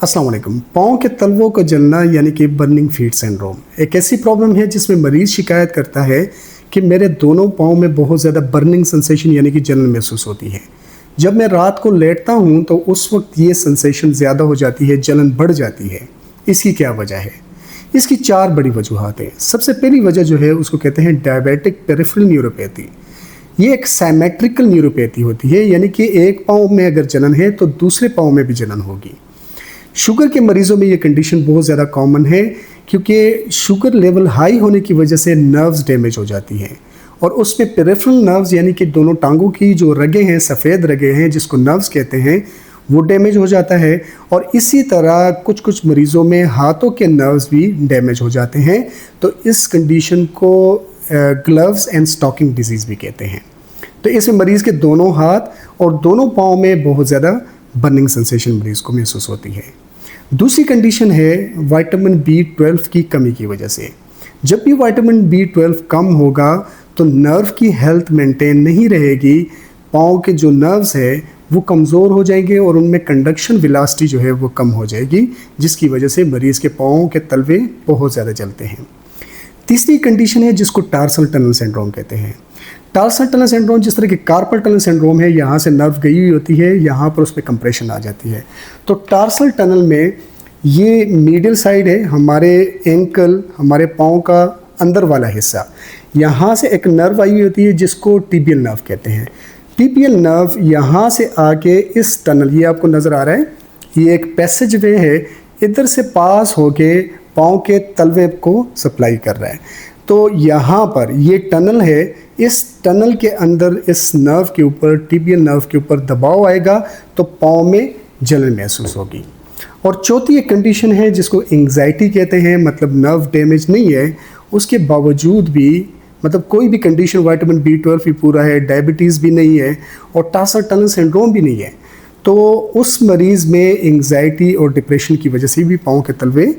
अस्सलाम वालेकुम। पाँव के तलवों का जलना यानी कि बर्निंग फीट सिंड्रोम एक ऐसी प्रॉब्लम है जिसमें मरीज़ शिकायत करता है कि मेरे दोनों पाँव में बहुत ज़्यादा बर्निंग सेंसेशन यानी कि जलन महसूस होती है। जब मैं रात को लेटता हूँ तो उस वक्त ये सेंसेशन ज़्यादा हो जाती है, जलन बढ़ जाती है। इसकी क्या वजह है? इसकी 4 बड़ी वजूहात हैं। सबसे पहली वजह जो है उसको कहते हैं डायबिटिक पेरिफेरल न्यूरोपैथी। ये एक साइमेट्रिकल न्यूरोपैथी होती है, यानी कि एक पाँव में अगर जलन है तो दूसरे पाँव में भी जलन होगी। शुगर के मरीज़ों में ये कंडीशन बहुत ज़्यादा कॉमन है क्योंकि शुगर लेवल हाई होने की वजह से नर्व्स डैमेज हो जाती हैं और उसमें पेरिफेरल नर्व्स यानी कि दोनों टांगों की जो रगें हैं, सफ़ेद रगें हैं जिसको नर्व्स कहते हैं, वो डैमेज हो जाता है। और इसी तरह कुछ मरीज़ों में हाथों के नर्व्स भी डैमेज हो जाते हैं। तो इस कंडीशन को ग्लव्स एंड स्टॉकिंग डिजीज़ भी कहते हैं। तो इसमें मरीज़ के दोनों हाथ और दोनों पाँव में बहुत ज़्यादा बर्निंग सेंसेशन मरीज़ को महसूस होती है। दूसरी कंडीशन है विटामिन B12 की कमी की वजह से। जब भी विटामिन B12 कम होगा तो नर्व की हेल्थ मेंटेन नहीं रहेगी, पाँव के जो नर्व्स है वो कमज़ोर हो जाएंगे और उनमें कंडक्शन वेलोसिटी जो है वो कम हो जाएगी, जिसकी वजह से मरीज़ के पाँव के तलवे बहुत ज़्यादा जलते हैं। तीसरी कंडीशन है जिसको टार्सल टनल सिंड्रोम कहते हैं। टार्सल टनल सिंड्रोम जिस तरह के कार्पल टनल सिंड्रोम है, यहाँ से नर्व गई हुई होती है, यहाँ पर उस पर कंप्रेशन आ जाती है। तो टार्सल टनल में ये मीडियल साइड है, हमारे एंकल, हमारे पाँव का अंदर वाला हिस्सा, यहाँ से एक नर्व आई हुई होती है जिसको टिबियल नर्व कहते हैं। टिबियल नर्व यहाँ से आके इस टनल, ये आपको नज़र आ रहा है, ये एक पैसेज वे है, इधर से पास होके पाँव के तलवे को सप्लाई कर रहा है। तो यहाँ पर ये टनल है, इस टनल के अंदर इस नर्व के ऊपर, टिबियल नर्व के ऊपर दबाव आएगा तो पाँव में जलन महसूस होगी। और चौथी एक कंडीशन है जिसको एंग्जाइटी कहते हैं, मतलब नर्व डैमेज नहीं है उसके बावजूद भी, मतलब कोई भी कंडीशन, विटामिन B12 भी पूरा है, डायबिटीज़ भी नहीं है और टार्सल टनल सिंड्रोम भी नहीं है, तो उस मरीज़ में एंग्जाइटी और डिप्रेशन की वजह से भी पाँव के तलवे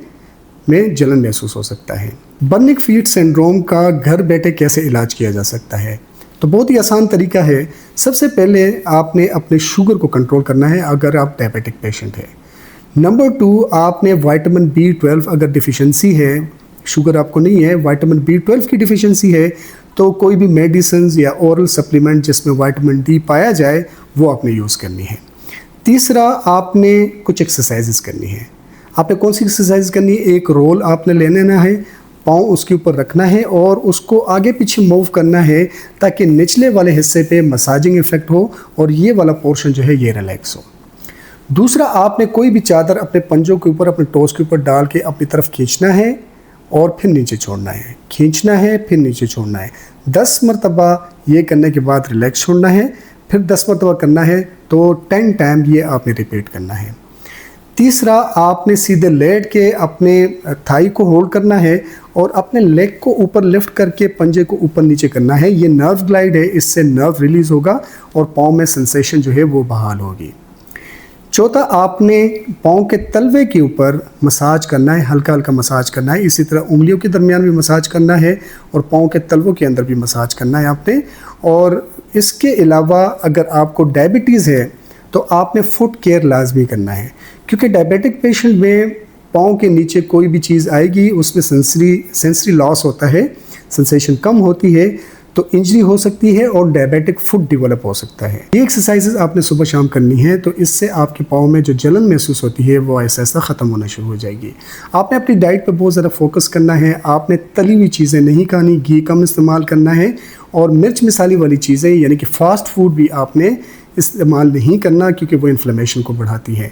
में जलन महसूस हो सकता है। बर्निंग फीट सिंड्रोम का घर बैठे कैसे इलाज किया जा सकता है? तो बहुत ही आसान तरीका है। सबसे पहले आपने अपने शुगर को कंट्रोल करना है अगर आप डायबिटिक पेशेंट है। नंबर 2, आपने विटामिन B12 अगर डिफिशिएंसी है, शुगर आपको नहीं है, विटामिन B12 की डिफिशिएंसी है, तो कोई भी मेडिसिन या ओरल सप्लीमेंट जिसमें विटामिन D पाया जाए वो आपने यूज़ करनी है। तीसरा, आपने कुछ एक्सरसाइजेस करनी है। आपने कौन सी एक्सरसाइज करनी है? एक रोल आपने ले लेना है, पाँव उसके ऊपर रखना है और उसको आगे पीछे मूव करना है ताकि निचले वाले हिस्से पे मसाजिंग इफेक्ट हो और ये वाला पोर्शन जो है ये रिलैक्स हो। दूसरा, आपने कोई भी चादर अपने पंजों के ऊपर, अपने टोस के ऊपर डाल के अपनी तरफ खींचना है और फिर नीचे छोड़ना है, खींचना है फिर नीचे छोड़ना है। 10 मरतबा ये करने के बाद रिलैक्स छोड़ना है, फिर 10 मरतबा करना है, तो 10 टाइम ये आपने रिपीट करना है। तीसरा, आपने सीधे लेट के अपने थाई को होल्ड करना है और अपने लेग को ऊपर लिफ्ट करके पंजे को ऊपर नीचे करना है। ये नर्व ग्लाइड है, इससे नर्व रिलीज़ होगा और पाँव में सेंसेशन जो है वो बहाल होगी। चौथा, आपने पाँव के तलवे के ऊपर मसाज करना है, हल्का हल्का मसाज करना है। इसी तरह उंगलियों के दरमियान भी मसाज करना है और पाँव के तलवों के अंदर भी मसाज करना है आपने। और इसके अलावा अगर आपको डायबिटीज़ है तो आपने फुट केयर लाजमी करना है, क्योंकि डायबिटिक पेशेंट में पाँव के नीचे कोई भी चीज़ आएगी उसमें सेंसरी लॉस होता है, सेंसेशन कम होती है, तो इंजरी हो सकती है और डायबिटिक फुट डेवलप हो सकता है। ये एक्सरसाइजेज आपने सुबह शाम करनी है, तो इससे आपके पाँव में जो जलन महसूस होती है वो ऐसा ऐसा ख़त्म होना शुरू हो जाएगी। आपने अपनी डाइट पर बहुत ज़्यादा फोकस करना है, आपने तली हुई चीज़ें नहीं खानी, घी कम इस्तेमाल करना है और मिर्च मिसाली वाली चीज़ें यानी कि फ़ास्ट फूड भी आपने इस्तेमाल नहीं करना क्योंकि वो इन्फ्लेमेशन को बढ़ाती है।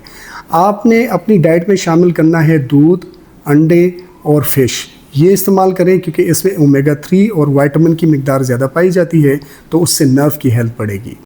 आपने अपनी डाइट में शामिल करना है दूध, अंडे और फ़िश, ये इस्तेमाल करें क्योंकि इसमें ओमेगा 3 और विटामिन की मिकदार ज़्यादा पाई जाती है, तो उससे नर्व की हेल्थ बढ़ेगी।